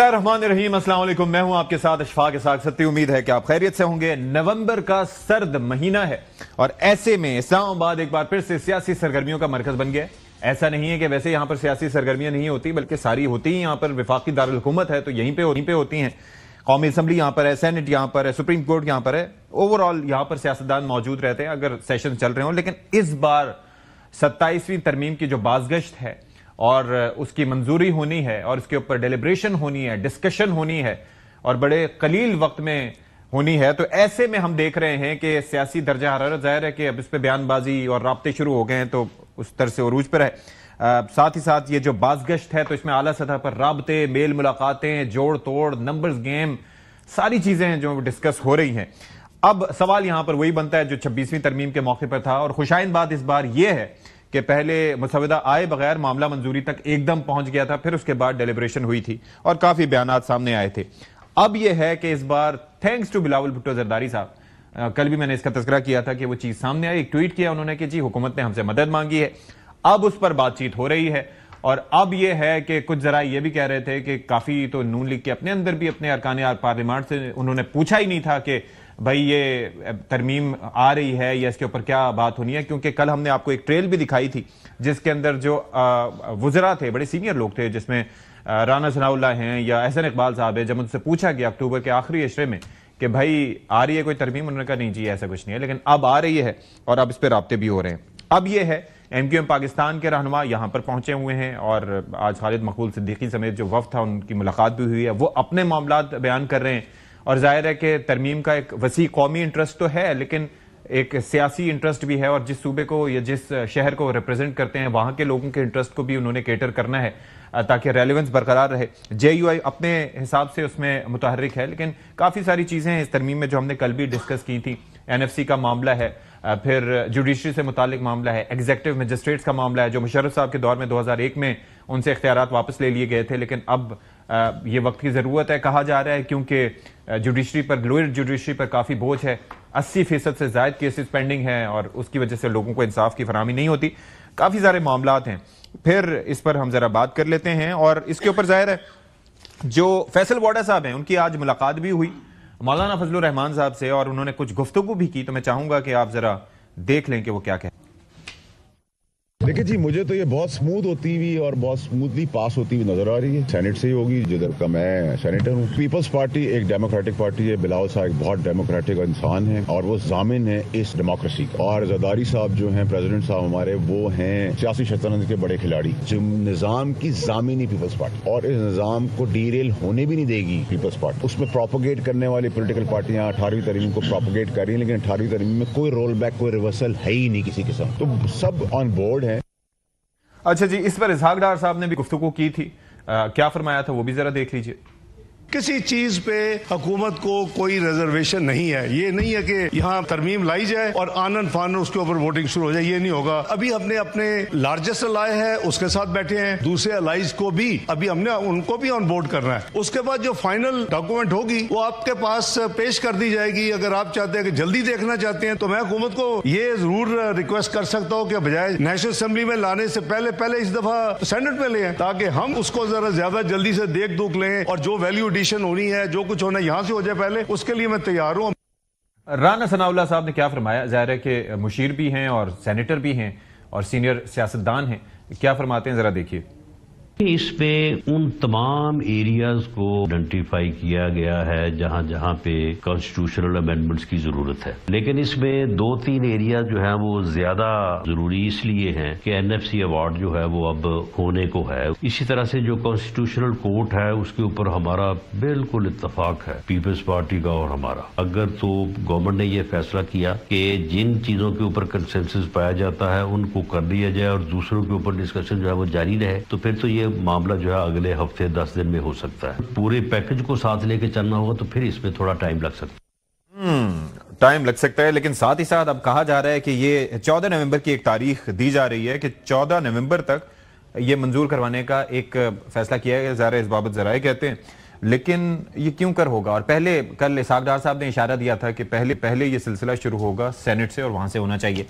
बिस्मिल्लाहिर्रहमानिर्रहीम। अस्सलाम वालेकुम। मैं हूं आपके साथ अशफाक इसाक सत्ती। उम्मीद है कि आप खैरियत से होंगे। नवंबर का सर्द महीना है और ऐसे में इस्लामाबाद एक बार फिर से सियासी सरगर्मियों का मरकज बन गया है। ऐसा नहीं है कि वैसे यहां पर सियासी सरगर्मियां नहीं होती, बल्कि सारी होती ही यहां पर। वफाकी दारुल हुकूमत है तो यहीं पे होती हैं। कौमी असम्बली यहां पर है, सेनेट यहां पर है, सुप्रीम कोर्ट यहां पर है। ओवरऑल यहां पर सियासतदान मौजूद रहते हैं अगर सेशन चल रहे हो। लेकिन इस बार 27वीं तरमीम की जो बाज़गश्त है और उसकी मंजूरी होनी है और उसके ऊपर डेलिब्रेशन होनी है, डिस्कशन होनी है और बड़े कलील वक्त में होनी है। तो ऐसे में हम देख रहे हैं कि सियासी दर्जा हरारत, जाहिर है कि अब इस पर बयानबाजी और राब्ते शुरू हो गए हैं तो उस तरह से उरूज पर है। साथ ही साथ ये जो बाज़गश्त है तो इसमें आला सतह पर राब्ते, मेल मुलाकातें, जोड़ तोड़, नंबर्स गेम, सारी चीजें हैं जो डिस्कस हो रही हैं। अब सवाल यहां पर वही बनता है जो 26वीं तरमीम के मौके पर था। और खुशाइन बात इस बार यह है कि पहले मुसवदा आए बगैर मामला मंजूरी तक एकदम पहुंच गया था, फिर उसके बाद डेलिब्रेशन हुई थी और काफी बयानात सामने आए थे। अब यह है कि इस बार थैंक्स टू बिलावल भुट्टो जरदारी साहब, कल भी मैंने इसका तज़किरा किया था कि वो चीज सामने आई। एक ट्वीट किया उन्होंने कि जी हुकूमत ने हमसे मदद मांगी है, अब उस पर बातचीत हो रही है। और अब यह है कि कुछ जरा ये भी कह रहे थे कि काफी तो नून लीग के अपने अंदर भी अपने अरकान पार्लियामेंट से उन्होंने पूछा ही नहीं था कि भाई ये तरमीम आ रही है या इसके ऊपर क्या बात होनी है, क्योंकि कल हमने आपको एक ट्रेल भी दिखाई थी जिसके अंदर जो वुज़रा थे, बड़े सीनियर लोग थे, जिसमें राना सनाउल्लाह हैं या एहसन इकबाल साहब है। जब उनसे पूछा गया अक्टूबर के आखिरी अशरे में कि भाई आ रही है कोई तरमीम, उन्होंने कहा नहीं जी ऐसा कुछ नहीं है, लेकिन अब आ रही है और अब इस पर राब्ते भी हो रहे हैं। अब यह है MQM पाकिस्तान के रहनुमा यहां पर पहुंचे हुए हैं और आज खालिद मकबूल सिद्दीकी समेत जो वफ्द था उनकी मुलाकात भी हुई है। वो अपने मामलात बयान कर रहे हैं और जाहिर है कि तरमीम का एक वसी कौमी इंटरेस्ट तो है, लेकिन एक सियासी इंटरेस्ट भी है और जिस सूबे को या जिस शहर को रिप्रेजेंट करते हैं वहां के लोगों के इंटरेस्ट को भी उन्होंने केटर करना है ताकि रेलेवेंस बरकरार रहे। JUI अपने हिसाब से उसमें मुतहर्रिक है, लेकिन काफ़ी सारी चीज़ें हैं इस तरमीम में जो हमने कल भी डिस्कस की थी। NFC का मामला है, फिर जुडिशरी से मुतालिक मामला है, एग्जीक्यूटिव मजिस्ट्रेट्स का मामला है जो मुशर्रफ साहब के दौर में 2001 में उनसे इख्तियारात वापस ले लिए गए थे, लेकिन अब ये वक्त की ज़रूरत है कहा जा रहा है, क्योंकि जुडिशरी पर, लोअर जुडिशरी पर काफ़ी बोझ है। 80% से ज़ायद केसेस पेंडिंग हैं और उसकी वजह से लोगों को इंसाफ की फराहमी नहीं होती। काफ़ी सारे मामलात हैं, फिर इस पर हम ज़रा बात कर लेते हैं। और इसके ऊपर ज़ाहिर है जो फैसल वाडा साहब हैं उनकी आज मुलाकात भी हुई मौलाना फजलुर रहमान साहब से और उन्होंने कुछ गुफ्तगू भी की, तो मैं चाहूंगा कि आप जरा देख लें कि वो क्या कहते हैं। देखिए जी, मुझे तो ये बहुत स्मूथ होती हुई और बहुत स्मूथली पास होती हुई नजर आ रही है। सेनेट से ही होगी जिधर का मैं सेनेटर हूँ। पीपल्स पार्टी एक डेमोक्रेटिक पार्टी है। बिलावल साहब एक बहुत डेमोक्रेटिक इंसान है और वो जामिन है इस डेमोक्रेसी का। और जरदारी साहब जो हैं, प्रेसिडेंट साहब हमारे, वो हैं सियासी शतरंज के बड़े खिलाड़ी। जो निजाम की जामिन ही पीपल्स पार्टी, और इस निजाम को डीरेल होने भी नहीं देगी पीपल्स पार्टी। उसमें प्रोपोगेट करने वाली पोलिटिकल पार्टियां 18वीं तरमीम को प्रोपोगेट कर रही है, लेकिन 18वीं तरमीम में कोई रोल बैक, कोई रिवर्सल है ही नहीं किसी किस्म। तो सब ऑन बोर्ड है। अच्छा जी, इस पर इसहाक डार साहब ने भी गुफ्तगू की थी, क्या फरमाया था वो भी जरा देख लीजिए। किसी चीज पे हुकूमत को कोई रिजर्वेशन नहीं है। ये नहीं है कि यहाँ तरमीम लाई जाए और आनन फानन उसके ऊपर वोटिंग शुरू हो जाए, ये नहीं होगा। अभी हमने अपने लार्जेस्ट अलाय है उसके साथ बैठे हैं, दूसरे अलाइज को भी अभी हमने उनको भी ऑन बोर्ड करना है। उसके बाद जो फाइनल डॉक्यूमेंट होगी वो आपके पास पेश कर दी जाएगी। अगर आप चाहते हैं कि जल्दी देखना चाहते हैं तो मैं हुकूमत को ये जरूर रिक्वेस्ट कर सकता हूँ कि बजाय नेशनल असेंबली में लाने से पहले इस दफा सेनेट में ले, ताकि हम उसको जरा ज्यादा जल्दी से देख दुख लें और जो वैल्यू होनी है, जो कुछ होना यहां से हो जाए पहले, उसके लिए मैं तैयार हूं। राना सनाउल्लाह साहब ने क्या फरमाया, जाहिर है कि मुशीर भी हैं और सेनेटर भी हैं और सीनियर सियासतदान हैं, क्या फरमाते हैं जरा देखिए। इसमें उन तमाम एरियाज को आइडेंटिफाई किया गया है जहां जहां पे कॉन्स्टिट्यूशनल अमेंडमेंट्स की जरूरत है, लेकिन इसमें 2-3 एरिया जो है वो ज्यादा जरूरी इसलिए हैं कि NFC अवार्ड जो है वो अब होने को है। इसी तरह से जो कॉन्स्टिट्यूशनल कोर्ट है उसके ऊपर हमारा बिल्कुल इत्तफाक है, पीपल्स पार्टी का और हमारा। अगर तो गवर्नमेंट ने ये फैसला किया कि जिन चीजों के ऊपर कंसेंसस पाया जाता है उनको कर लिया जाए और दूसरों के ऊपर डिस्कशन जो है वो जारी रहे, तो फिर तो ये मामला जो है अगले हफ्ते 10 दिन में हो सकता है। पूरे पैकेज को साथ लेके चलना होगा तो फिर इसमें थोड़ा टाइम लग सकता है। लेकिन साथ ही साथ अब कहा जा रहा है कि ये 14 नवंबर की एक तारीख दी जा रही है कि 14 नवंबर तक ये मंजूर करवाने का एक फैसला किया गया। ज़रा इस बाबत जराए कहते हैं, लेकिन ये क्यों कर होगा। और पहले कल इसहाक डार साहब ने इशारा दिया था कि पहले ये सिलसिला शुरू होगा सेनेट से और वहां से होना चाहिए।